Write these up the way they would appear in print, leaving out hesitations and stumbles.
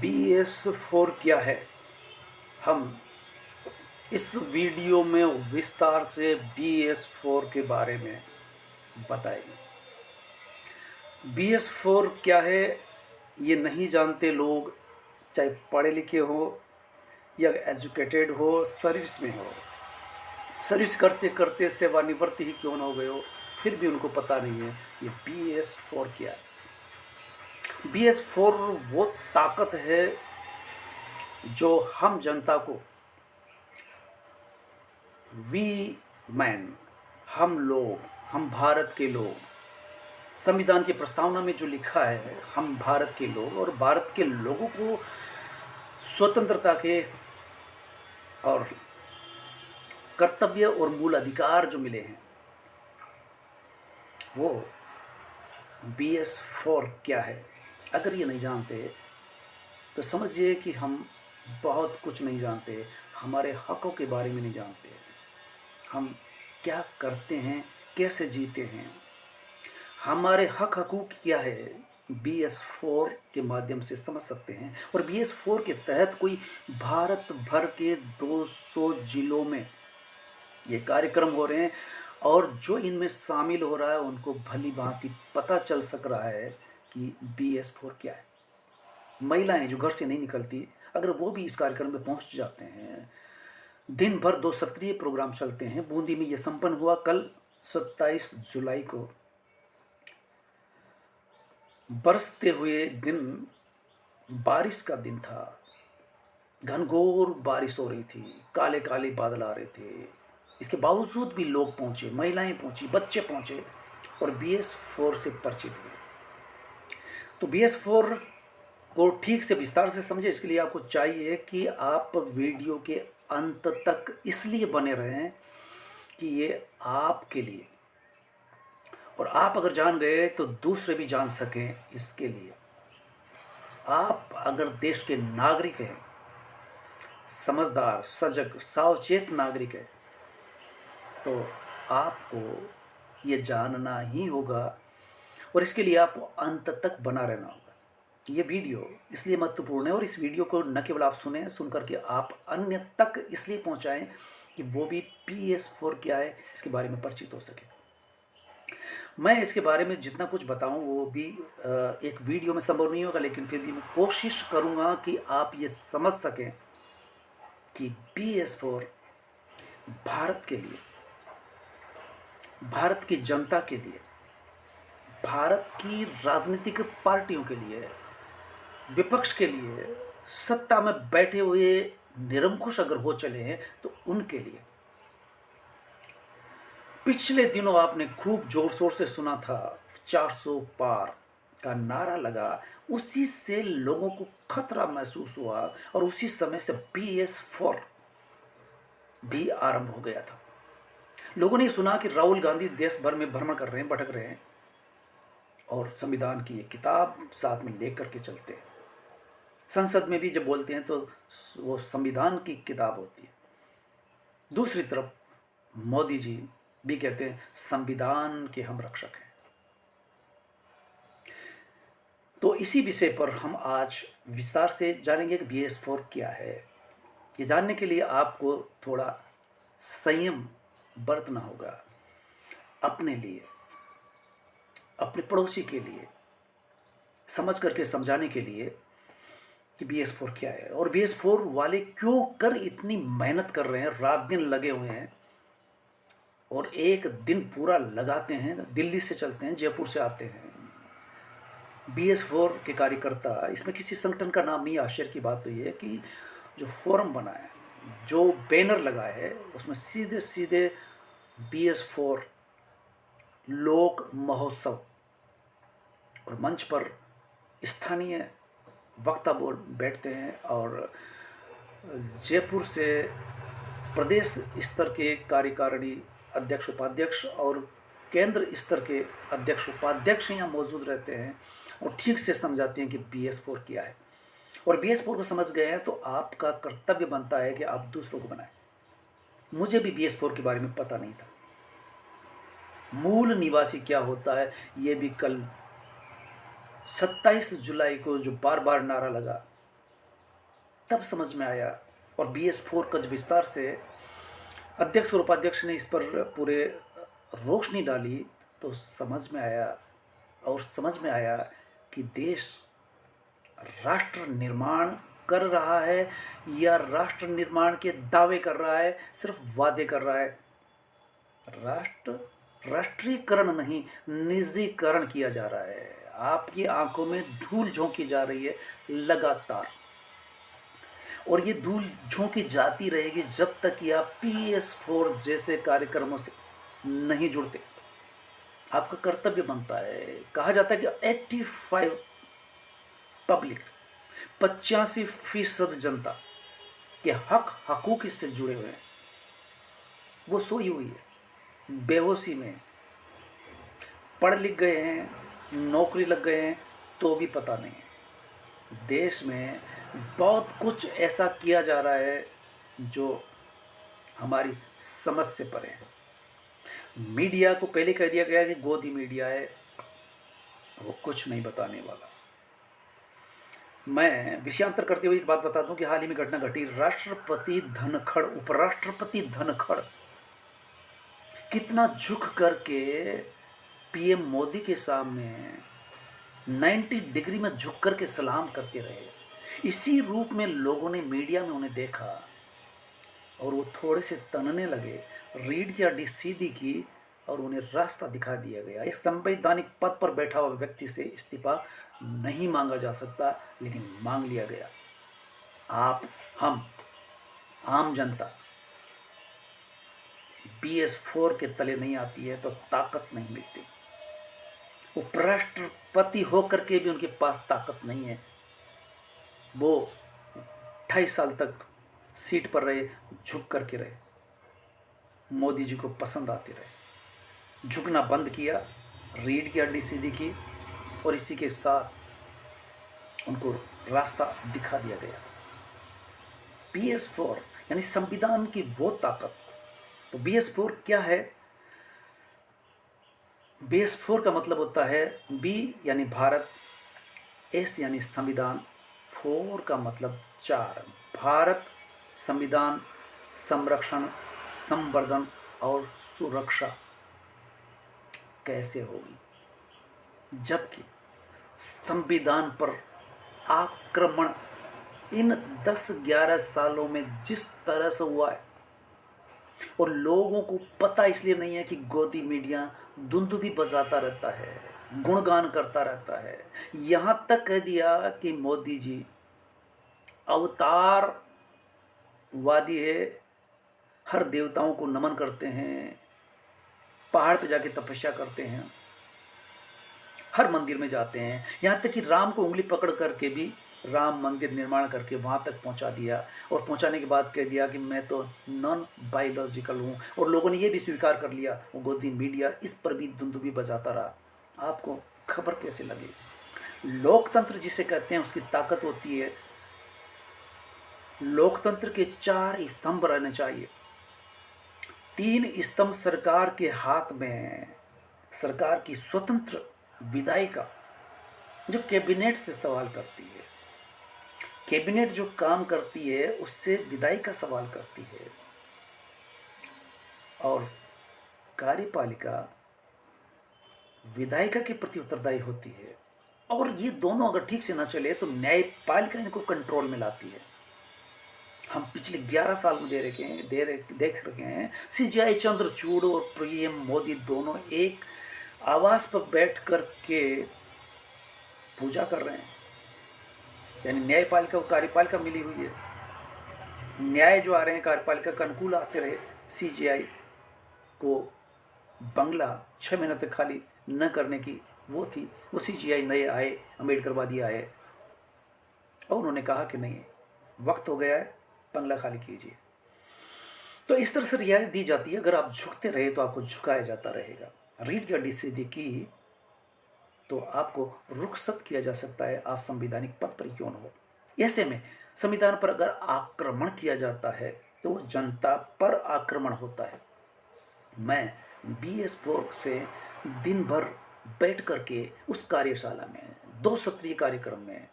BS4 क्या है? हम इस वीडियो में विस्तार से BS4 के बारे में बताएंगे। BS4 क्या है, ये नहीं जानते लोग, चाहे पढ़े लिखे हो या एजुकेटेड हो, सर्विस में हो, सर्विस करते करते सेवानिवृत्त ही क्यों ना हो गए हो, फिर भी उनको पता नहीं है ये BS4 क्या है। BS4 वो ताकत है जो हम जनता को, वी मैन, हम लोग, हम भारत के लोग, संविधान की प्रस्तावना में जो लिखा है हम भारत के लोग, और भारत के लोगों को स्वतंत्रता के और कर्तव्य और मूल अधिकार जो मिले हैं, वो BS4 क्या है। अगर ये नहीं जानते तो समझिए कि हम बहुत कुछ नहीं जानते, हमारे हकों के बारे में नहीं जानते, हम क्या करते हैं, कैसे जीते हैं, हमारे हक हकूक़ क्या है, BS4 के माध्यम से समझ सकते हैं। और BS4 के तहत कोई भारत भर के 200 जिलों में ये कार्यक्रम हो रहे हैं, और जो इनमें शामिल हो रहा है उनको भली भांति पता चल सक रहा है कि BS4 क्या है। महिलाएं जो घर से नहीं निकलती, अगर वो भी इस कार्यक्रम में पहुंच जाते हैं, दिन भर 2 सत्रीय प्रोग्राम चलते हैं। बूंदी में ये संपन्न हुआ कल 27 जुलाई को। बरसते हुए दिन, बारिश का दिन था, घनघोर बारिश हो रही थी, काले काले बादल आ रहे थे। इसके बावजूद भी लोग पहुंचे, महिलाएं पहुंची, बच्चे पहुंचे और BS4 से परिचित हुए। तो BS4 को ठीक से विस्तार से समझे, इसके लिए आपको चाहिए कि आप वीडियो के अंत तक इसलिए बने रहें कि ये आपके लिए, और आप अगर जान गए तो दूसरे भी जान सकें। इसके लिए आप अगर देश के नागरिक हैं, समझदार, सजग, सावचेत नागरिक है, तो आपको ये जानना ही होगा, और इसके लिए आपको अंत तक बना रहना होगा। ये वीडियो इसलिए महत्वपूर्ण है, और इस वीडियो को न केवल आप सुने, सुन करके आप अन्य तक इसलिए पहुंचाएं कि वो भी BS4 क्या है इसके बारे में परिचित हो सके। मैं इसके बारे में जितना कुछ बताऊं वो भी एक वीडियो में संभव नहीं होगा, लेकिन फिर भी मैं कोशिश करूंगा कि आप ये समझ सकें कि BS4 भारत के लिए, भारत की जनता के लिए, भारत की राजनीतिक पार्टियों के लिए, विपक्ष के लिए, सत्ता में बैठे हुए निरंकुश अगर हो चले हैं तो उनके लिए। पिछले दिनों आपने खूब जोर शोर से सुना था 400 पार का नारा लगा, उसी से लोगों को खतरा महसूस हुआ, और उसी समय से BS4 भी आरंभ हो गया था। लोगों ने सुना कि राहुल गांधी देश भर में भ्रमण कर रहे हैं, भटक रहे हैं, और संविधान की एक किताब साथ में लेकर के चलते हैं। संसद में भी जब बोलते हैं तो वो संविधान की किताब होती है। दूसरी तरफ मोदी जी भी कहते हैं संविधान के हम रक्षक हैं। तो इसी विषय पर हम आज विस्तार से जानेंगे कि BS4 क्या है। ये जानने के लिए आपको थोड़ा संयम बरतना होगा, अपने लिए, अपने पड़ोसी के लिए, समझ करके समझाने के लिए कि BS4 क्या है, और BS4 वाले क्यों कर इतनी मेहनत कर रहे हैं, रात दिन लगे हुए हैं, और एक दिन पूरा लगाते हैं। दिल्ली से चलते हैं, जयपुर से आते हैं BS4 के कार्यकर्ता। इसमें किसी संगठन का नाम नहीं। आश्चर्य की बात तो ये है कि जो फोरम बना है, जो बैनर लगा है, उसमें सीधे सीधे BS4 लोक महोत्सव, और मंच पर स्थानीय वक्ता बोल बैठते हैं, और जयपुर से प्रदेश स्तर के कार्यकारिणी अध्यक्ष, उपाध्यक्ष और केंद्र स्तर के अध्यक्ष, उपाध्यक्ष यहाँ मौजूद रहते हैं, और ठीक से समझाते हैं कि BS4 क्या है। और BS4 को समझ गए हैं तो आपका कर्तव्य बनता है कि आप दूसरों को बनाएं। मुझे भी BS4 के बारे में पता नहीं था। मूल निवासी क्या होता है ये भी कल 27 जुलाई को जो बार बार नारा लगा, तब समझ में आया। और BS4 का जब विस्तार से अध्यक्ष और उपाध्यक्ष ने इस पर पूरे रोशनी डाली, तो समझ में आया कि देश राष्ट्र निर्माण कर रहा है या राष्ट्र निर्माण के दावे कर रहा है, सिर्फ वादे कर रहा है। राष्ट्रीयकरण नहीं, निजीकरण किया जा रहा है। आपकी आंखों में धूल झोंकी जा रही है लगातार, और ये धूल झोंकी जाती रहेगी जब तक कि आप PS4 जैसे कार्यक्रमों से नहीं जुड़ते। आपका कर्तव्य बनता है। कहा जाता है कि 85 पब्लिक, 85% जनता के हकूक इससे जुड़े हुए हैं। वो सोई हुई है बेहोशी में, पढ़ लिख गए हैं, नौकरी लग गए हैं, तो भी पता नहीं। देश में बहुत कुछ ऐसा किया जा रहा है जो हमारी समझ से परे है। मीडिया को पहले कह दिया गया कि गोदी मीडिया है, वो कुछ नहीं बताने वाला। मैं विषयांतर करते हुए एक बात बता दूं कि हाल ही में घटना घटी। राष्ट्रपति धनखड़, उपराष्ट्रपति धनखड़ कितना झुक करके PM मोदी के सामने 90 डिग्री में झुक करके सलाम करते रहे। इसी रूप में लोगों ने मीडिया में उन्हें देखा और वो थोड़े से तनने लगे। रीढ़ की हड्डी सीधी की और उन्हें रास्ता दिखा दिया गया। एक संवैधानिक पद पर बैठा हुआ व्यक्ति से इस्तीफा नहीं मांगा जा सकता, लेकिन मांग लिया गया। आप, हम, आम जनता BS4 के तले नहीं आती है तो ताकत नहीं मिलती। उपराष्ट्रपति होकर के भी उनके पास ताकत नहीं है। वो 28 साल तक सीट पर रहे, झुक करके रहे, मोदी जी को पसंद आते रहे। झुकना बंद किया, रीढ़ की हड्डी सीधी की, और इसी के साथ उनको रास्ता दिखा दिया गया। BS4 यानी संविधान की वो ताकत। तो BS4 क्या है? BS4 का मतलब होता है B यानी भारत, S यानी संविधान, 4 का मतलब 4, भारत, संविधान, संरक्षण, संवर्धन और सुरक्षा कैसे होगी? जबकि संविधान पर आक्रमण इन 10-11 सालों में जिस तरह से हुआ है, और लोगों को पता इसलिए नहीं है कि गोदी मीडिया धुंधुभी बजाता रहता है, गुणगान करता रहता है। यहाँ तक कह दिया कि मोदी जी अवतारवादी है, हर देवताओं को नमन करते हैं, पहाड़ पे जाके तपस्या करते हैं, हर मंदिर में जाते हैं। यहाँ तक कि राम को उंगली पकड़ करके भी राम मंदिर निर्माण करके वहाँ तक पहुँचा दिया, और पहुँचाने के बाद कह दिया कि मैं तो नॉन बायोलॉजिकल हूँ, और लोगों ने ये भी स्वीकार कर लिया। वो गोदी मीडिया इस पर भी धुंधुभी बजाता रहा। आपको खबर कैसे लगी? लोकतंत्र जिसे कहते हैं उसकी ताकत होती है, लोकतंत्र के 4 स्तंभ रहने चाहिए। 3 स्तंभ सरकार के हाथ में है। सरकार की स्वतंत्र विधायिका जो कैबिनेट से सवाल करती है, कैबिनेट जो काम करती है उससे विधायिका सवाल करती है, और कार्यपालिका विधायिका के प्रति उत्तरदायी होती है। और ये दोनों अगर ठीक से ना चले तो न्यायपालिका इनको कंट्रोल में लाती है। हम पिछले 11 साल में देख रखे हैं CGI चंद्रचूड़ और PM मोदी दोनों एक आवास पर बैठ कर के पूजा कर रहे हैं। यानी न्यायपालिका और कार्यपालिका मिली हुई है। न्याय जो आ रहे हैं कार्यपालिका के अनुकूल आते रहे। CGI को बंगला 6 महीने तक खाली न करने की वो थी। वो CGI नए आए, अम्बेडकरवादी आए, और उन्होंने कहा कि नहीं, वक्त हो गया है, बंगला खाली कीजिए। तो इस तरह से रियायत दी जाती है। अगर आप झुकते रहे तो आपको झुकाया जाता रहेगा। रीढ़ की हड्डी सीधी की तो आपको रुखसत किया जा सकता है, आप संवैधानिक पद पर क्यों न हो। ऐसे में संविधान पर अगर आक्रमण किया जाता है तो वो जनता पर आक्रमण होता है। मैं BS4 से दिन भर बैठ करके उस कार्यशाला में 2 सत्रीय कार्यक्रम में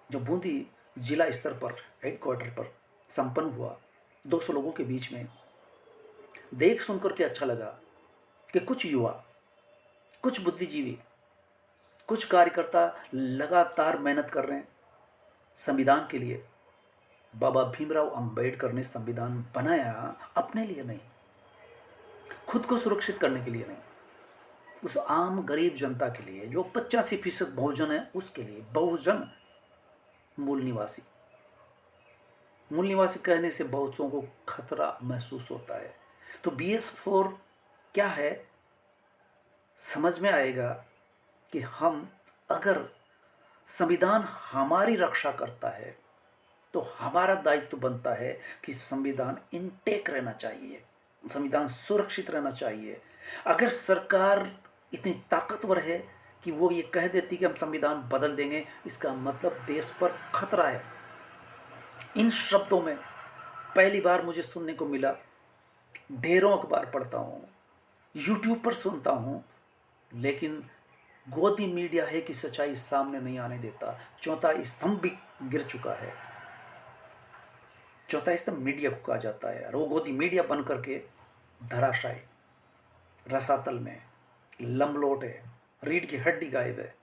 जो बूंदी जिला स्तर पर हेडक्वार्टर पर संपन्न हुआ 200 लोगों के बीच में, देख सुनकर के अच्छा लगा कि कुछ युवा, कुछ बुद्धिजीवी, कुछ कार्यकर्ता लगातार मेहनत कर रहे हैं संविधान के लिए। बाबा भीमराव अंबेडकर ने संविधान बनाया अपने लिए नहीं, खुद को सुरक्षित करने के लिए नहीं, उस आम गरीब जनता के लिए जो 85% बहुजन है, उसके लिए। बहुजन मूल निवासी, मूल निवासी कहने से बहुतों को खतरा महसूस होता है। तो BS4 क्या है, समझ में आएगा कि हम अगर संविधान हमारी रक्षा करता है तो हमारा दायित्व बनता है कि संविधान इंटेक रहना चाहिए, संविधान सुरक्षित रहना चाहिए। अगर सरकार इतनी ताकतवर है कि वो ये कह देती कि हम संविधान बदल देंगे, इसका मतलब देश पर खतरा है। इन शब्दों में पहली बार मुझे सुनने को मिला। ढेरों अखबार पढ़ता हूँ, यूट्यूब पर सुनता हूँ, लेकिन गोदी मीडिया है कि सच्चाई सामने नहीं आने देता। चौथा स्तंभ भी गिर चुका है। चौथा स्तंभ मीडिया को कहा जाता है और वो गोदी मीडिया बन करके धराशायी, रसातल में लमलोट है, रीढ़ की हड्डी गायब है।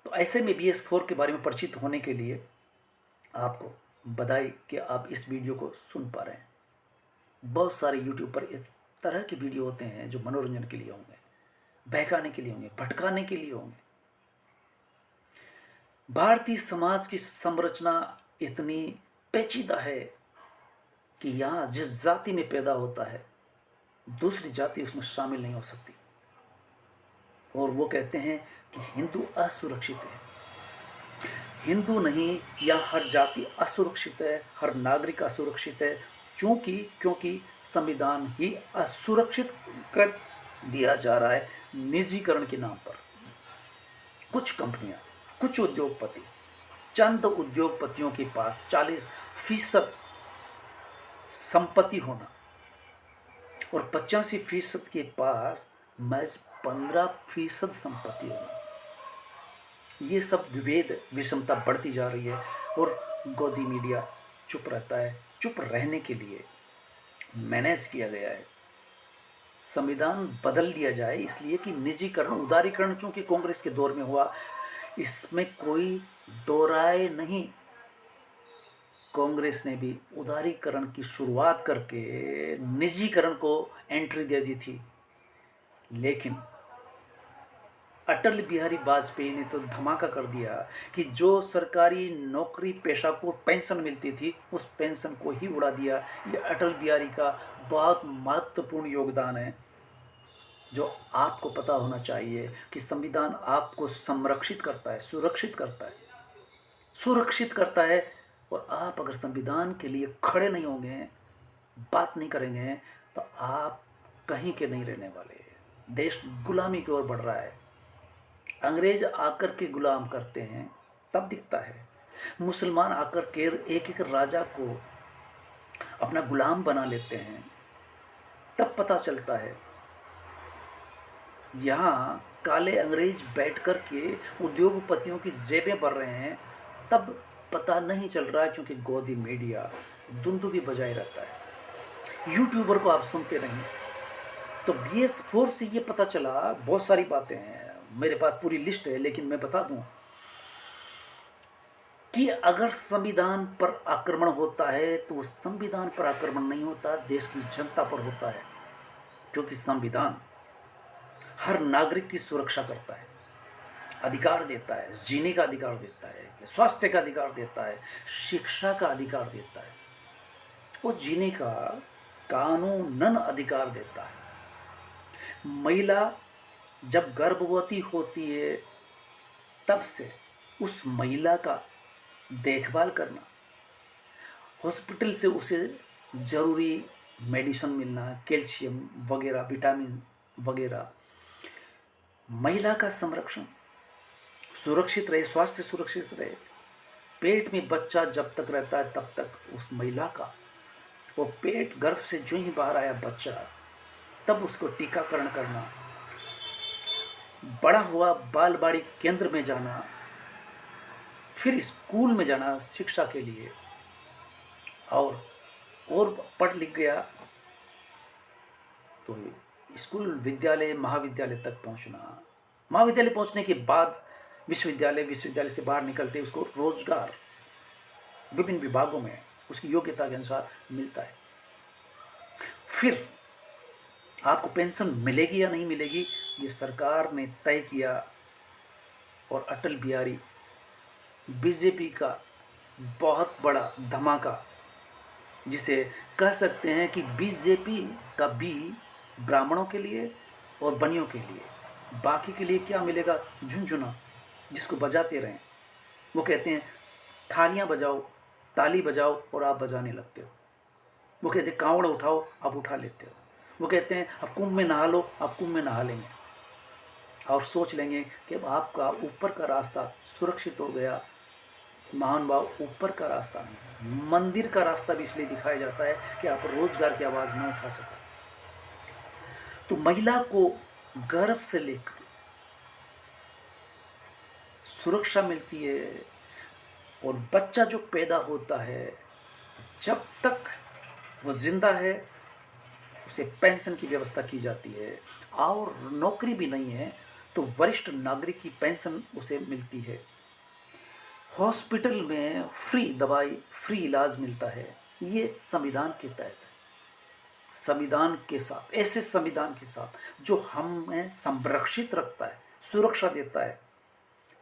तो ऐसे में BS4 के बारे में परिचित होने के लिए आपको बधाई कि आप इस वीडियो को सुन पा रहे हैं। बहुत सारे यूट्यूब पर इस तरह के वीडियो होते हैं जो मनोरंजन के लिए होंगे, बहकाने के लिए होंगे, भटकाने के लिए होंगे। भारतीय समाज की संरचना इतनी पेचीदा है कि यहाँ जिस जाति में पैदा होता है दूसरी जाति उसमें शामिल नहीं हो सकती। और वो कहते हैं कि हिंदू असुरक्षित है। हिंदू नहीं, या हर जाति असुरक्षित है, हर नागरिक असुरक्षित है, क्योंकि संविधान ही असुरक्षित कर दिया जा रहा है निजीकरण के नाम पर। कुछ कंपनियां, कुछ उद्योगपति, चंद उद्योगपतियों के पास 40% संपत्ति होना और 85% के पास महज 15% संपत्ति होना, ये सब विभेद, विषमता बढ़ती जा रही है। और गोदी मीडिया चुप रहता है। चुप रहने के लिए मैनेज किया गया है। संविधान बदल दिया जाए इसलिए कि निजीकरण, उदारीकरण चूंकि कांग्रेस के दौर में हुआ, इसमें कोई दो राय नहीं। कांग्रेस ने भी उदारीकरण की शुरुआत करके निजीकरण को एंट्री दे दी थी, लेकिन अटल बिहारी वाजपेयी ने तो धमाका कर दिया कि जो सरकारी नौकरी पेशा को पेंशन मिलती थी उस पेंशन को ही उड़ा दिया। ये अटल बिहारी का बहुत महत्वपूर्ण योगदान है, जो आपको पता होना चाहिए कि संविधान आपको संरक्षित करता है, सुरक्षित करता है, सुरक्षित करता है। और आप अगर संविधान के लिए खड़े नहीं होंगे, बात नहीं करेंगे, तो आप कहीं के नहीं रहने वाले। देश गुलामी की ओर बढ़ रहा है। अंग्रेज आकर के गुलाम करते हैं तब दिखता है, मुसलमान आकर के एक एक राजा को अपना गुलाम बना लेते हैं तब पता चलता है। यहाँ काले अंग्रेज बैठ कर के उद्योगपतियों की जेबें भर रहे हैं तब पता नहीं चल रहा है, क्योंकि गोदी मीडिया दुंदुभी बजाए रहता है। यूट्यूबर को आप सुनते नहीं। तो BS4 से ये पता चला, बहुत सारी बातें हैं, मेरे पास पूरी लिस्ट है, लेकिन मैं बता दूं कि अगर संविधान पर आक्रमण होता है तो उस संविधान पर आक्रमण नहीं होता, देश की जनता पर होता है। क्योंकि संविधान हर नागरिक की सुरक्षा करता है, अधिकार देता है, जीने का अधिकार देता है, स्वास्थ्य का अधिकार देता है, शिक्षा का अधिकार देता है, वो जीने का कानूनन अधिकार देता है। महिला जब गर्भवती होती है तब से उस महिला का देखभाल करना, हॉस्पिटल से उसे ज़रूरी मेडिसिन मिलना, कैल्शियम वगैरह, विटामिन वगैरह, महिला का संरक्षण, सुरक्षित रहे, स्वास्थ्य सुरक्षित रहे। पेट में बच्चा जब तक रहता है तब तक उस महिला का, वो पेट गर्भ से जो ही बाहर आया बच्चा, तब उसको टीकाकरण करना, बड़ा हुआ बाल बाड़ी केंद्र में जाना, फिर स्कूल में जाना शिक्षा के लिए, और पढ़ लिख गया तो स्कूल, विद्यालय, महाविद्यालय तक पहुंचना। महाविद्यालय पहुंचने के बाद विश्वविद्यालय, विश्वविद्यालय से बाहर निकलते उसको रोजगार विभिन्न विभागों में उसकी योग्यता के अनुसार मिलता है। फिर आपको पेंशन मिलेगी या नहीं मिलेगी, ये सरकार ने तय किया। और अटल बिहारी, बीजेपी का बहुत बड़ा धमाका, जिसे कह सकते हैं कि बीजेपी का बी ब्राह्मणों के लिए और बनियों के लिए, बाकी के लिए क्या मिलेगा, झुनझुना जिसको बजाते रहें। वो कहते हैं थालियां बजाओ, ताली बजाओ और आप बजाने लगते हो। वो कहते हैं कांवड़ उठाओ, आप उठा लेते हो। वो कहते हैं अब कुंभ में नहा लो, आप कुंभ में नहा लेंगे और सोच लेंगे कि अब आपका ऊपर का रास्ता सुरक्षित हो गया। महानुभाव, ऊपर का रास्ता नहीं, मंदिर का रास्ता भी इसलिए दिखाया जाता है कि आप रोजगार की आवाज़ न उठा सकें। तो महिला को गर्भ से लेकर सुरक्षा मिलती है, और बच्चा जो पैदा होता है, जब तक वो जिंदा है उसे पेंशन की व्यवस्था की जाती है, और नौकरी भी नहीं है तो वरिष्ठ नागरिक की पेंशन उसे मिलती है। हॉस्पिटल में फ्री दवाई, फ्री इलाज मिलता है। ये संविधान के तहत, संविधान के साथ, ऐसे संविधान के साथ जो हमें संरक्षित रखता है, सुरक्षा देता है,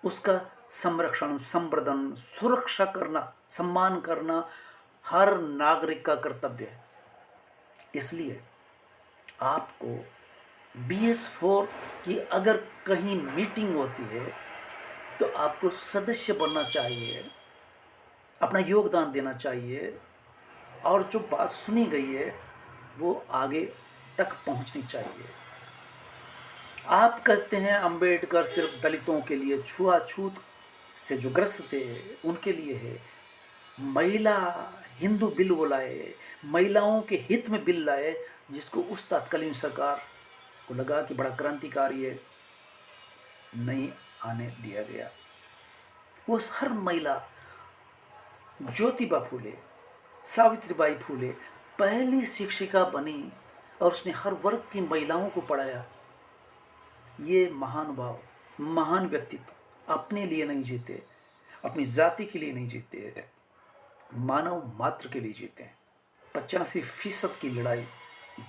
उसका संरक्षण, संवर्धन, सुरक्षा करना, सम्मान करना हर नागरिक का कर्तव्य है। इसलिए आपको BS4 की अगर कहीं मीटिंग होती है तो आपको सदस्य बनना चाहिए, अपना योगदान देना चाहिए, और जो बात सुनी गई है वो आगे तक पहुंचनी चाहिए। आप कहते हैं अंबेडकर सिर्फ दलितों के लिए, छुआछूत से जो ग्रस्त थे उनके लिए है। महिला हिंदू बिल वो लाए, महिलाओं के हित में बिल लाए, जिसको उस तत्कालीन सरकार को लगा कि बड़ा क्रांतिकारी है, नहीं आने दिया गया। वो हर महिला, ज्योतिबा फूले, सावित्रीबाई फूले पहली शिक्षिका बनी और उसने हर वर्ग की महिलाओं को पढ़ाया। ये महानुभाव, महान व्यक्तित्व अपने लिए नहीं जीते, अपनी जाति के लिए नहीं जीते, मानव मात्र के लिए जीते हैं। 85% की लड़ाई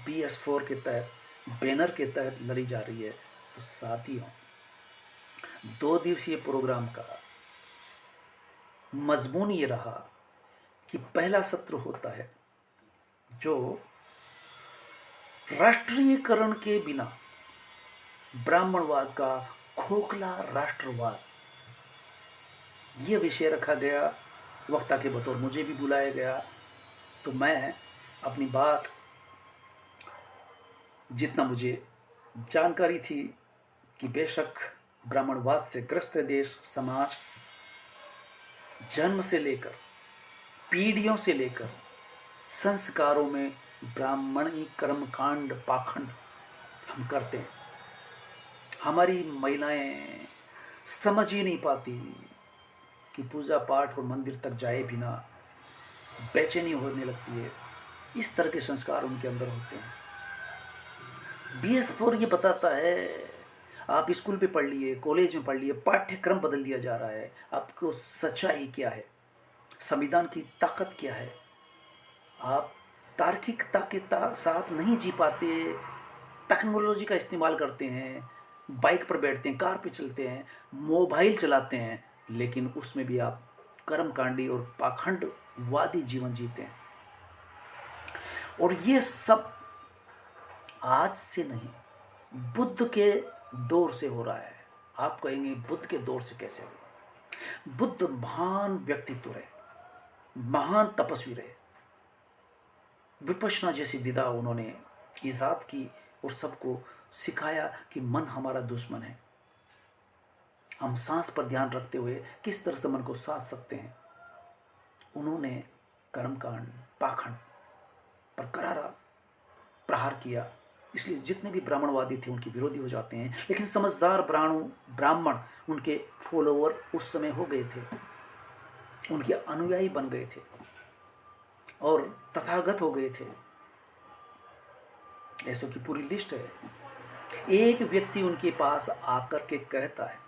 BS4 के तहत, बैनर के तहत लड़ी जा रही है। तो साथियों, 2 दिवसीय प्रोग्राम का मजमून ये रहा कि पहला सत्र होता है जो राष्ट्रीयकरण के बिना ब्राह्मणवाद का खोखला राष्ट्रवाद, ये विषय रखा गया। वक्ता के बतौर मुझे भी बुलाया गया। तो मैं अपनी बात, जितना मुझे जानकारी थी कि बेशक ब्राह्मणवाद से ग्रस्त देश समाज, जन्म से लेकर, पीढ़ियों से लेकर संस्कारों में ब्राह्मणी कर्मकांड, पाखंड हम करते हैं। हमारी महिलाएं समझ ही नहीं पाती कि पूजा पाठ और मंदिर तक जाए बिना बेचैनी होने लगती है। इस तरह के संस्कार उनके अंदर होते हैं। BS4 ये बताता है, आप स्कूल पे पढ़ लिए, कॉलेज में पढ़ लिए, पाठ्यक्रम बदल दिया जा रहा है। आपको सच्चाई क्या है, संविधान की ताकत क्या है, आप तार्किकता के साथ नहीं जी पाते, टेक्नोलॉजी का इस्तेमाल करते हैं, बाइक पर बैठते हैं, कार पे चलते हैं, मोबाइल चलाते हैं, लेकिन उसमें भी आप कर्मकांडी और पाखंडवादी जीवन जीते हैं। और ये सब आज से नहीं, बुद्ध के दौर से हो रहा है। आप कहेंगे बुद्ध के दौर से कैसे हुआ? बुद्ध महान व्यक्तित्व रहे, महान तपस्वी रहे। विपश्यना जैसी विधा उन्होंने ईजाद की और सबको सिखाया कि मन हमारा दुश्मन है। हम सांस पर ध्यान रखते हुए किस तरह से मन को साध सकते हैं। उन्होंने कर्मकांड, पाखंड पर करारा प्रहार किया। इसलिए जितने भी ब्राह्मणवादी थे उनके विरोधी हो जाते हैं। लेकिन समझदार ब्राह्मण उनके फॉलोवर उस समय हो गए थे। उनके अनुयायी बन गए थे और तथागत हो गए थे। ऐसों की पूरी लिस्ट है। एक व्यक्ति उनके पास आकर के कहता है,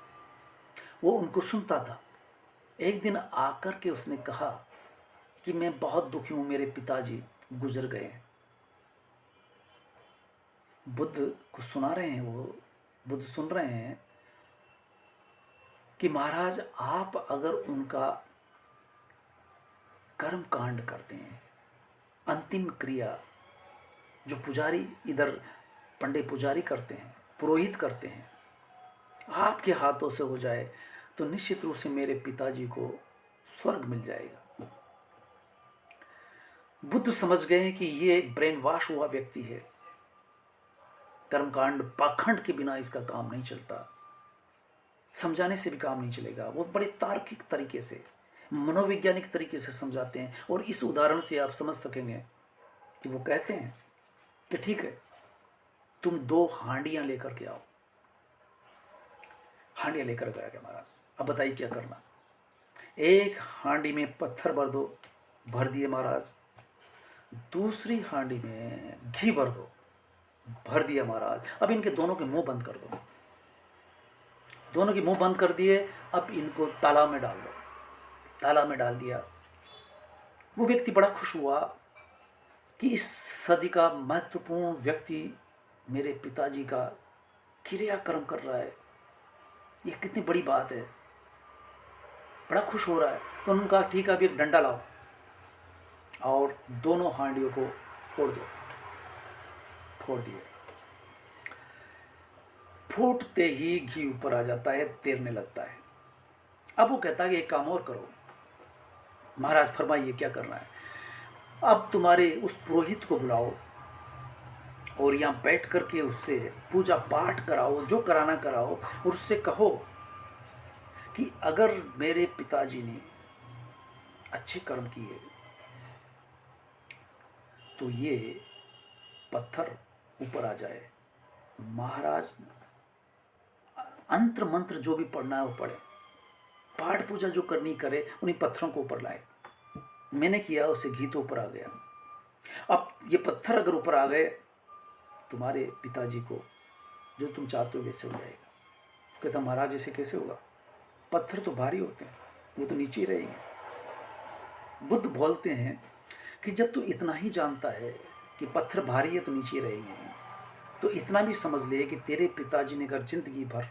वो उनको सुनता था। एक दिन आकर के उसने कहा कि मैं बहुत दुखी हूँ, मेरे पिताजी गुजर गए हैं। बुद्ध को सुना रहे हैं, वो बुद्ध सुन रहे हैं कि महाराज आप अगर उनका कर्म कांड करते हैं, अंतिम क्रिया जो पुजारी इधर पंडे पुजारी करते हैं, पुरोहित करते हैं, आपके हाथों से हो जाए तो निश्चित रूप से मेरे पिताजी को स्वर्ग मिल जाएगा। बुद्ध समझ गए हैं कि ये ब्रेन वॉश हुआ व्यक्ति है, कर्मकांड पाखंड के बिना इसका काम नहीं चलता, समझाने से भी काम नहीं चलेगा। वो बड़े तार्किक तरीके से, मनोवैज्ञानिक तरीके से समझाते हैं। और इस उदाहरण से आप समझ सकेंगे कि वो कहते हैं कि ठीक है, तुम 2 हांडियां लेकर के आओ। हांडियां लेकर के आ गए महाराज। अब बताइए क्या करना। एक हांडी में पत्थर भर दिए महाराज। दूसरी हांडी में घी भर दिया महाराज। अब इनके दोनों के मुंह बंद कर दो। दोनों के मुंह बंद कर दिए। अब इनको तालाब में डाल दो। तालाब में डाल दिया। वो व्यक्ति बड़ा खुश हुआ कि इस सदी का महत्वपूर्ण व्यक्ति मेरे पिताजी का क्रियाकर्म कर रहा है, ये कितनी बड़ी बात है। बड़ा खुश हो रहा है। तो उन्होंने कहा ठीक है, अब एक डंडा लाओ और दोनों हांडियों को फोड़ दो। फोड़ दिए। फूटते ही घी ऊपर आ जाता है, तैरने लगता है। अब वो कहता है कि एक काम और करो महाराज, फरमाइए क्या करना है। अब तुम्हारे उस पुरोहित को बुलाओ और यहाँ बैठ करके उससे पूजा पाठ कराओ, जो कराना कराओ, और उससे कहो कि अगर मेरे पिताजी ने अच्छे कर्म किए तो ये पत्थर ऊपर आ जाए। महाराज अंतर मंत्र जो भी पढ़ना है वो पढ़े, पाठ पूजा जो करनी करे, उन्हीं पत्थरों को ऊपर लाए। मैंने किया, उससे घी तो ऊपर आ गया। अब ये पत्थर अगर ऊपर आ गए, तुम्हारे पिताजी को जो तुम चाहते हो वैसे हो जाएगा। कहता महाराज ऐसे कैसे होगा, पत्थर तो भारी होते हैं, वो तो नीचे ही रहेंगे। बुद्ध बोलते हैं कि जब तू इतना ही जानता है कि पत्थर भारी है तो नीचे ही रहेंगे, तो इतना भी समझ ले कि तेरे पिताजी ने अगर जिंदगी भर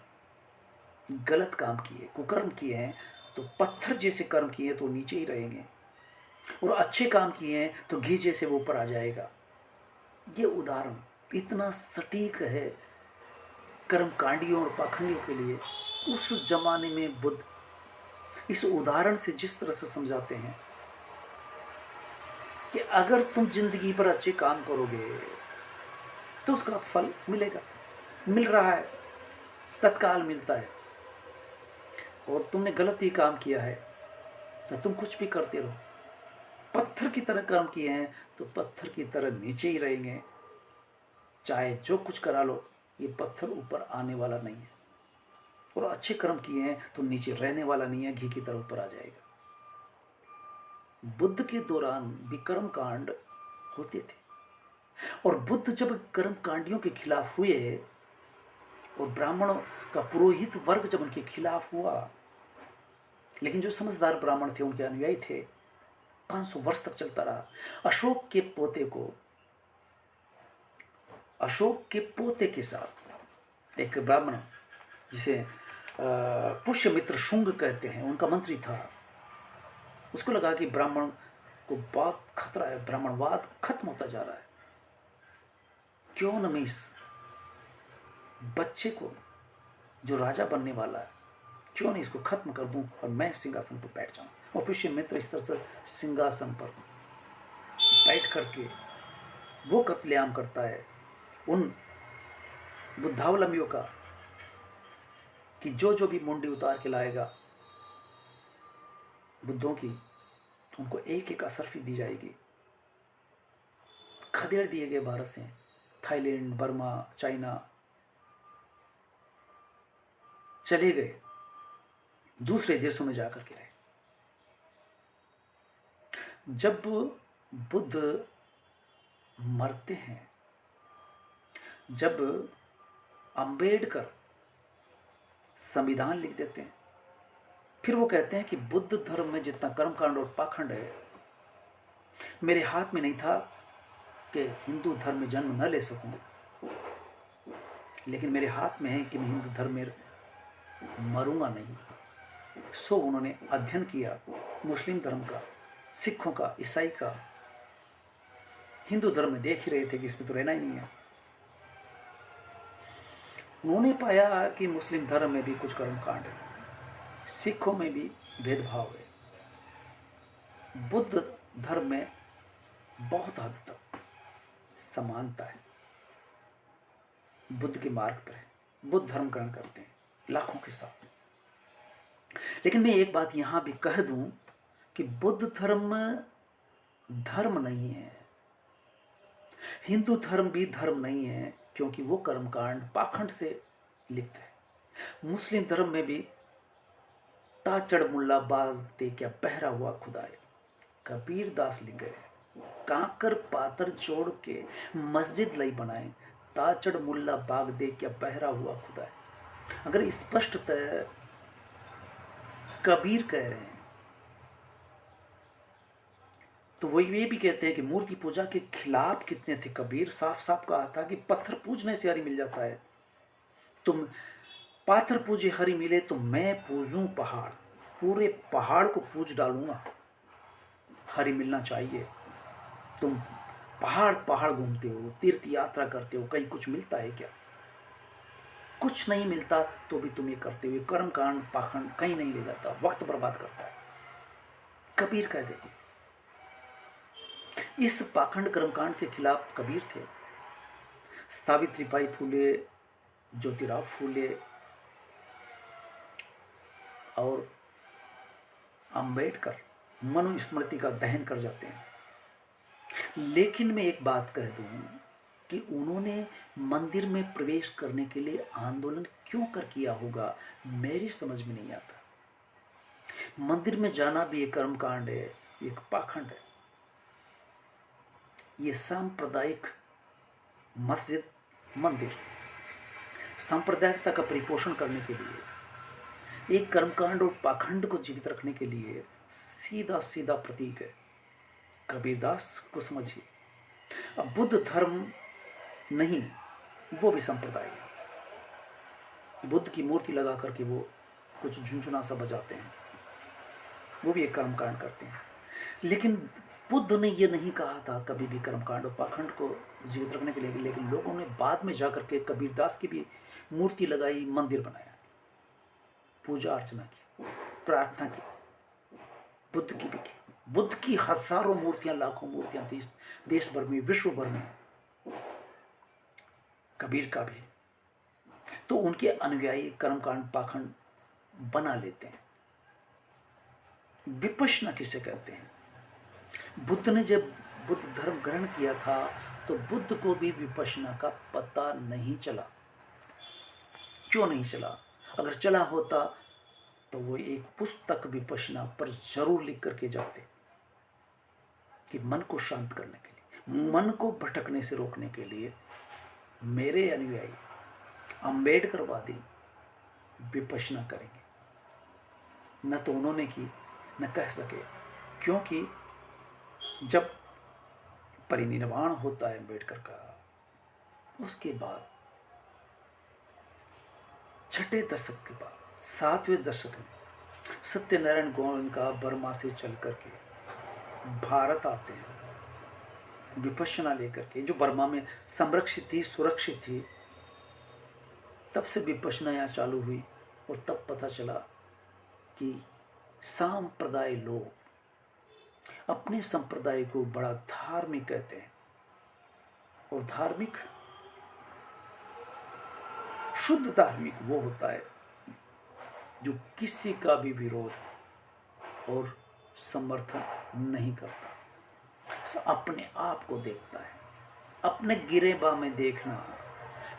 गलत काम किए, कुकर्म किए हैं, तो पत्थर जैसे कर्म किए तो नीचे ही रहेंगे, और अच्छे काम किए हैं तो घी जैसे वो ऊपर आ जाएगा। ये उदाहरण इतना सटीक है कर्मकांडियों और पाखंडियों के लिए। उस जमाने में बुद्ध इस उदाहरण से जिस तरह से समझाते हैं कि अगर तुम जिंदगी पर अच्छे काम करोगे तो उसका फल मिलेगा, मिल रहा है, तत्काल मिलता है। और तुमने गलत ही काम किया है तो तुम कुछ भी करते रहो, पत्थर की तरह कर्म किए हैं तो पत्थर की तरह नीचे ही रहेंगे। चाहे जो कुछ करा लो, ये पत्थर ऊपर आने वाला नहीं है। और अच्छे कर्म किए हैं तो नीचे रहने वाला नहीं है, घी की तरह ऊपर आ जाएगा। बुद्ध के दौरान भी कर्म कांड होते थे, और बुद्ध जब कर्म कांडियों के खिलाफ हुए और ब्राह्मणों का पुरोहित वर्ग जब उनके खिलाफ हुआ, लेकिन जो समझदार ब्राह्मण थे, उनके अनुयायी थे, 500 वर्ष तक चलता रहा। अशोक के पोते के साथ एक ब्राह्मण, जिसे पुष्यमित्र शुंग कहते हैं, उनका मंत्री था। उसको लगा कि ब्राह्मण को बहुत खतरा है, ब्राह्मणवाद खत्म होता जा रहा है, क्यों न मैं इस बच्चे को जो राजा बनने वाला है, क्यों नहीं इसको खत्म कर दूं और मैं सिंहासन पर बैठ जाऊं। और पुष्यमित्र इस तरह से सिंहासन पर बैठ करके वो कत्लेआम करता है उन बुद्धावलंबियों का कि जो भी मुंडी उतार के लाएगा बुद्धों की, उनको एक एक असरफी दी जाएगी। खदेड़ दिए गए भारत से, थाईलैंड, बर्मा, चाइना चले गए, दूसरे देशों में जाकर के रहे। जब बुद्ध मरते हैं, जब अंबेडकर संविधान लिख देते हैं, फिर वो कहते हैं कि बुद्ध धर्म में जितना कर्मकांड और पाखंड है, मेरे हाथ में नहीं था कि हिंदू धर्म में जन्म न ले सकूं, लेकिन मेरे हाथ में है कि मैं हिंदू धर्म में मरूंगा नहीं। सो उन्होंने अध्ययन किया मुस्लिम धर्म का, सिखों का, ईसाई का। हिंदू धर्म में देख ही रहे थे कि इसमें तो रहना ही नहीं है। उन्होंने पाया कि मुस्लिम धर्म में भी कुछ कर्मकांड है, सिखों में भी भेदभाव है, बुद्ध धर्म में बहुत हद तक समानता है, बुद्ध के मार्ग पर है, बुद्ध धर्म ग्रहण करते हैं लाखों के साथ। लेकिन मैं एक बात यहाँ भी कह दूं कि बुद्ध धर्म धर्म नहीं है, हिंदू धर्म भी धर्म नहीं है, क्योंकि वो कर्मकांड पाखंड से लिप्त है। मुस्लिम धर्म में भी ताचड़ मुल्ला बाज दे क्या बहरा हुआ खुदाए, कबीर दास लिख गए, कांकर पातर जोड़ के मस्जिद लई बनाए, ताचड़ मुल्ला बाग दे क्या बहरा हुआ खुदाए। अगर स्पष्टतः कबीर कह रहे हैं तो वो ये भी कहते हैं कि मूर्ति पूजा के खिलाफ कितने थे कबीर। साफ साफ कहा था कि पत्थर पूजने से हरि मिल जाता है। तुम पाथर पूजे हरि मिले तो मैं पूजूं पहाड़, पूरे पहाड़ को पूज डालूंगा, हरि मिलना चाहिए। तुम पहाड़ पहाड़ घूमते हो, तीर्थ यात्रा करते हो, कहीं कुछ मिलता है क्या? कुछ नहीं मिलता तो भी तुम ये करते हुए कर्मकांड पाखंड कहीं नहीं ले जाता, वक्त बर्बाद करता है। कबीर कह गए। इस पाखंड कर्मकांड के खिलाफ कबीर थे। सावित्रीबाई फूले, ज्योतिराव फूले और अंबेडकर मनुस्मृति का दहन कर जाते हैं। लेकिन मैं एक बात कह दूं कि उन्होंने मंदिर में प्रवेश करने के लिए आंदोलन क्यों कर किया होगा, मेरी समझ में नहीं आता। मंदिर में जाना भी एक कर्मकांड है, एक पाखंड है। ये सांप्रदायिक मस्जिद, मंदिर सांप्रदायिकता का परिपोषण करने के लिए, एक कर्मकांड और पाखंड को जीवित रखने के लिए सीधा सीधा प्रतीक है। कबीरदास को समझिए। अब बुद्ध धर्म नहीं, वो भी संप्रदाय है। बुद्ध की मूर्ति लगा करके वो कुछ झुनझुना सा बजाते हैं, वो भी एक कर्मकांड करते हैं। लेकिन बुद्ध ने ये नहीं कहा था कभी भी कर्मकांड और पाखंड को जीवित रखने के लिए। लेकिन लोगों ने बाद में जाकर के कबीरदास की भी मूर्ति लगाई, मंदिर बनाया, पूजा अर्चना की, प्रार्थना की, बुद्ध की भी की। बुद्ध की हजारों मूर्तियां, लाखों मूर्तियां देश भर में, विश्व भर में, कबीर का भी। तो उनके अनुयायी कर्मकांड पाखंड बना लेते हैं। विपश्यना किसे कहते हैं? बुद्ध ने जब बुद्ध धर्म ग्रहण किया था तो बुद्ध को भी विपश्यना का पता नहीं चला। क्यों नहीं चला? अगर चला होता तो वो एक पुस्तक विपश्यना पर जरूर लिख करके जाते कि मन को शांत करने के लिए, मन को भटकने से रोकने के लिए मेरे अनुयायी अंबेडकरवादी विपश्यना करेंगे। न तो उन्होंने की, न कह सके, क्योंकि जब परिनिर्वाण होता है अंबेडकर का, उसके बाद 6ठे दशक के बाद 7वें दशक में सत्यनारायण गोयनका बर्मा से चल करके भारत आते हैं विपश्यना लेकर के, जो बर्मा में संरक्षित थी, सुरक्षित थी। तब से विपश्यना यहाँ चालू हुई और तब पता चला कि सांप्रदाय लोग अपने संप्रदाय को बड़ा धार्मिक कहते हैं, और धार्मिक, शुद्ध धार्मिक वो होता है जो किसी का भी विरोध और समर्थन नहीं करता, अपने आप को देखता है। अपने गिरेबा में देखना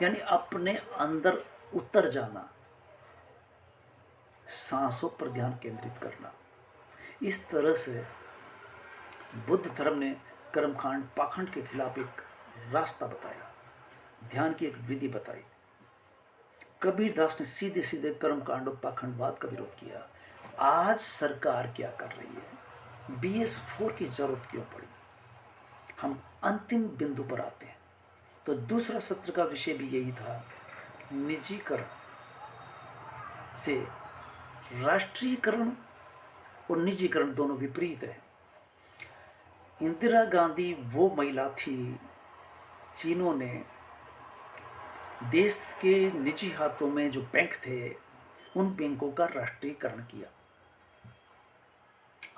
यानी अपने अंदर उतर जाना, सांसों पर ध्यान केंद्रित करना। इस तरह से बुद्ध धर्म ने कर्मकांड पाखंड के खिलाफ एक रास्ता बताया, ध्यान की एक विधि बताई। कबीर दास ने सीधे सीधे कर्मकांड और पाखंडवाद का विरोध किया। आज सरकार क्या कर रही है? BS4 की जरूरत क्यों पड़ी? हम अंतिम बिंदु पर आते हैं। तो दूसरा सत्र का विषय भी यही था, निजीकरण से राष्ट्रीयकरण और निजीकरण दोनों विपरीत है। इंदिरा गांधी वो महिला थी जिन्होंने देश के निजी हाथों में जो बैंक थे उन बैंकों का राष्ट्रीयकरण किया।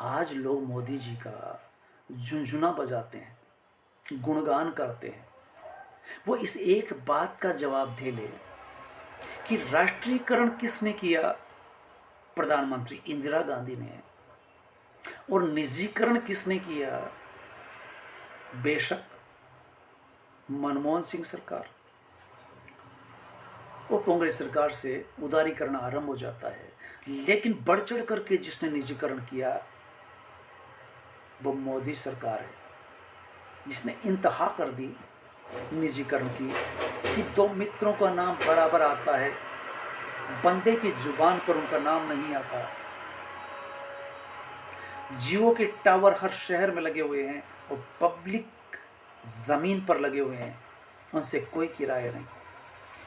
आज लोग मोदी जी का झुनझुना बजाते हैं, गुणगान करते हैं। वो इस एक बात का जवाब दे ले कि राष्ट्रीयकरण किसने किया? प्रधानमंत्री इंदिरा गांधी ने। और निजीकरण किसने किया? बेशक मनमोहन सिंह सरकार। वो कांग्रेस सरकार से उदारीकरण आरंभ हो जाता है, लेकिन बढ़ चढ़ करके जिसने निजीकरण किया वो मोदी सरकार है, जिसने इंतहा कर दी निजीकरण की कि दो मित्रों का नाम बराबर आता है, बंदे की जुबान पर उनका नाम नहीं आता। जियो के टावर हर शहर में लगे हुए हैं और पब्लिक ज़मीन पर लगे हुए हैं, उनसे कोई किराया नहीं।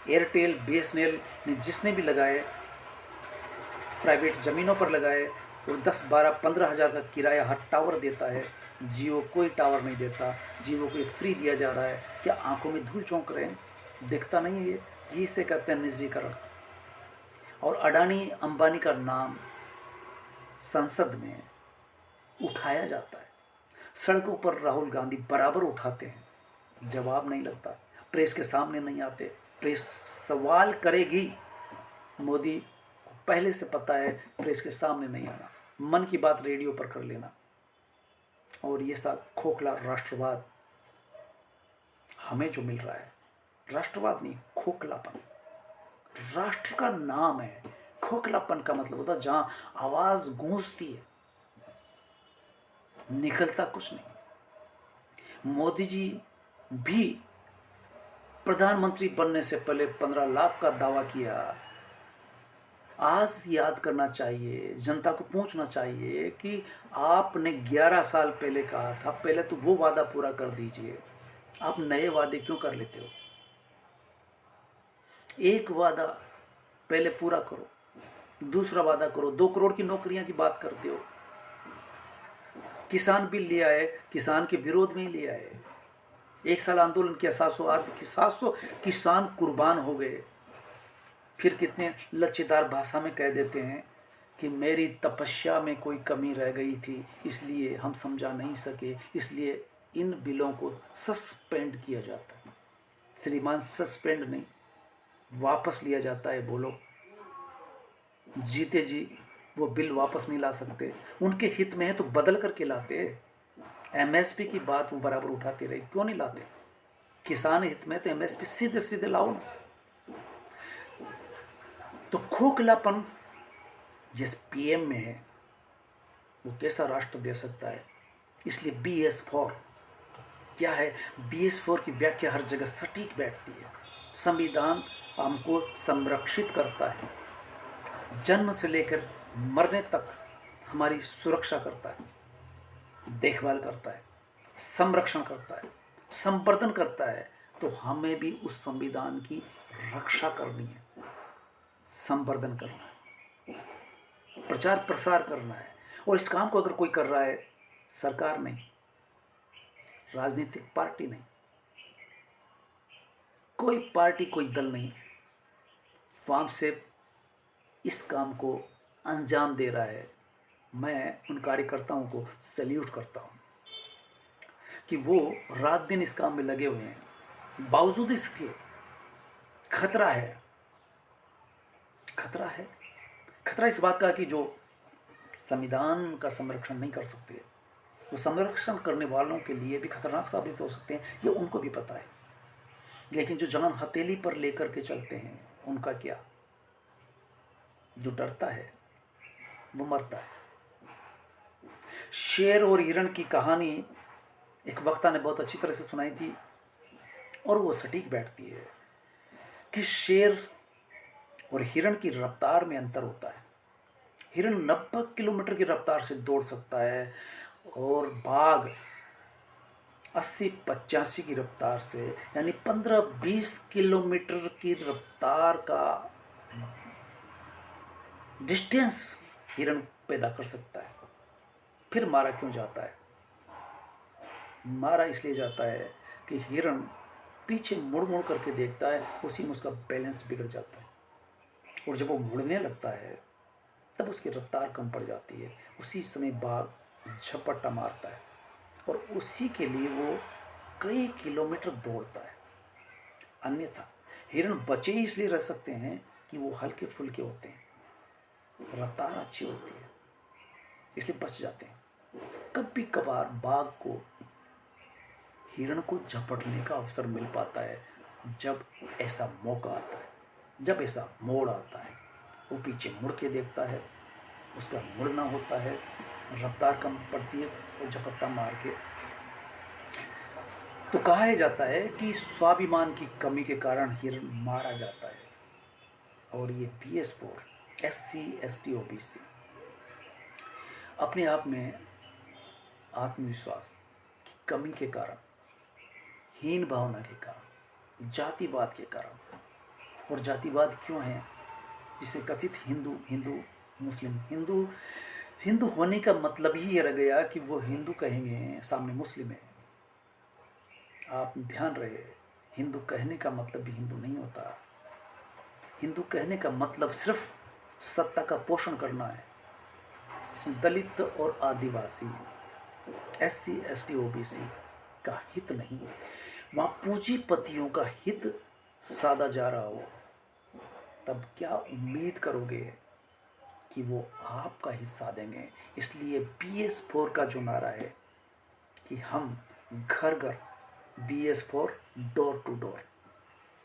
एयरटेल, BSNL ने जिसने भी लगाए प्राइवेट ज़मीनों पर लगाए और 10, 12, 15 हज़ार का किराया हर टावर देता है। जियो कोई टावर नहीं देता, जियो को फ्री दिया जा रहा है। क्या आंखों में धूल झोंक रहे हैं? दिखता नहीं है ये इसे कहते हैं निजीकरण। और अडानी अंबानी का नाम संसद में उठाया जाता है, सड़कों पर राहुल गांधी बराबर उठाते हैं, जवाब नहीं लगता, प्रेस के सामने नहीं आते। प्रेस सवाल करेगी, मोदी को पहले से पता है प्रेस के सामने नहीं आना, मन की बात रेडियो पर कर लेना। और ये सब खोखला राष्ट्रवाद हमें जो मिल रहा है, राष्ट्रवाद नहीं, खोखलापन। राष्ट्र का नाम है, खोखलापन का मतलब होता है जहां आवाज गूंजती है, निकलता कुछ नहीं। मोदी जी भी प्रधानमंत्री बनने से पहले 15 लाख का दावा किया। आज याद करना चाहिए, जनता को पूछना चाहिए कि आपने 11 साल पहले कहा था, पहले तो वो वादा पूरा कर दीजिए, आप नए वादे क्यों कर लेते हो? एक वादा पहले पूरा करो, दूसरा वादा करो। 2 करोड़ की नौकरियां की बात करते हो, किसान बिल ले आए, किसान के विरोध में ही ले आए। 1 साल आंदोलन किया, 700 आदमी, 700 किसान कुर्बान हो गए। फिर कितने लचीदार भाषा में कह देते हैं कि मेरी तपस्या में कोई कमी रह गई थी, इसलिए हम समझा नहीं सके, इसलिए इन बिलों को सस्पेंड किया जाता है। श्रीमान, सस्पेंड नहीं, वापस लिया जाता है। बोलो, जीते जी वो बिल वापस नहीं ला सकते, उनके हित में है तो बदल करके लाते। MSP की बात वो बराबर उठाते रहे, क्यों नहीं लाते? किसान हित में तो MSP सीधे सीधे लाओ ना। तो खोखलापन जिस PM में है वो कैसा राष्ट्र दे सकता है? इसलिए BS4 क्या है? BS4 की व्याख्या हर जगह सटीक बैठती है। संविधान हमको संरक्षित करता है, जन्म से लेकर मरने तक हमारी सुरक्षा करता है, देखभाल करता है, संरक्षण करता है, संवर्धन करता है। तो हमें भी उस संविधान की रक्षा करनी है, संवर्धन करना है, प्रचार प्रसार करना है। और इस काम को अगर कोई कर रहा है, सरकार नहीं, राजनीतिक पार्टी नहीं, कोई पार्टी, कोई दल नहीं, वहाँ से इस काम को अंजाम दे रहा है, मैं उन कार्यकर्ताओं को सैल्यूट करता हूँ कि वो रात दिन इस काम में लगे हुए हैं। बावजूद इसके खतरा है, खतरा है। खतरा इस बात का कि जो संविधान का संरक्षण नहीं कर सकते, वो संरक्षण करने वालों के लिए भी खतरनाक साबित हो सकते हैं, ये उनको भी पता है। लेकिन जो जान हथेली पर लेकर के चलते हैं, उनका क्या? जो डरता है वो मरता है। शेर और हिरण की कहानी एक वक्ता ने बहुत अच्छी तरह से सुनाई थी और वो सटीक बैठती है कि शेर और हिरण की रफ्तार में अंतर होता है। हिरण 90 किलोमीटर की रफ्तार से दौड़ सकता है और बाघ 80-85 की रफ्तार से, यानी 15-20 किलोमीटर की रफ्तार का डिस्टेंस हिरण पैदा कर सकता है। फिर मारा क्यों जाता है? मारा इसलिए जाता है कि हिरण पीछे मुड़ मुड़ करके देखता है, उसी में उसका बैलेंस बिगड़ जाता है और जब वो मुड़ने लगता है तब उसकी रफ्तार कम पड़ जाती है। उसी समय बाघ झपट्टा मारता है और उसी के लिए वो कई किलोमीटर दौड़ता है। अन्यथा हिरण बचे ही इसलिए रह सकते हैं कि वो हल्के फुल्के होते हैं, रफ्तार अच्छी होती है, इसलिए बच जाते हैं। कभी कभार बाघ को हिरण को झपटने का अवसर मिल पाता है जब ऐसा मौका आता है, जब ऐसा मोड़ आता है। वो पीछे मुड़ के देखता है, उसका मुड़ना होता है, रफ्तार कम पड़ती है और झपट्टा मार के। तो कहा जाता है कि स्वाभिमान की कमी के कारण हिरण मारा जाता है। और ये BS4 SC ST OBC अपने आप में आत्मविश्वास की कमी के कारण, हीन भावना के कारण, जातिवाद के कारण। और जातिवाद क्यों है? जिसे कथित हिंदू हिंदू मुस्लिम, हिंदू हिंदू होने का मतलब ही ये रह गया कि वो हिंदू कहेंगे सामने मुस्लिम है। आप ध्यान रहे, हिंदू कहने का मतलब भी हिंदू नहीं होता। हिंदू कहने का मतलब सिर्फ सत्ता का पोषण करना है। इसमें दलित और आदिवासी, SC ST OBC का हित नहीं, वहाँ पूंजीपतियों का हित साधा जा रहा हो, तब क्या उम्मीद करोगे कि वो आपका हिस्सा देंगे? इसलिए BS4 का जो नारा है कि हम घर घर, BS4 door to door.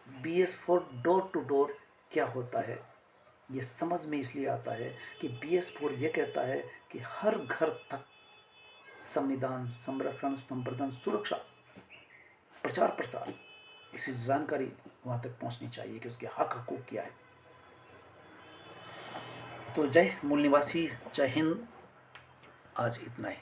BS4 door to door क्या होता है ये समझ में इसलिए आता है कि BS4 ये कहता है कि हर घर तक संविधान, संरक्षण, संवर्धन, सुरक्षा, प्रचार प्रसार, इसी जानकारी वहाँ तक पहुँचनी चाहिए कि उसके हक हकूक़ क्या है। तो जय मूल निवासी, जय हिंद। आज इतना ही।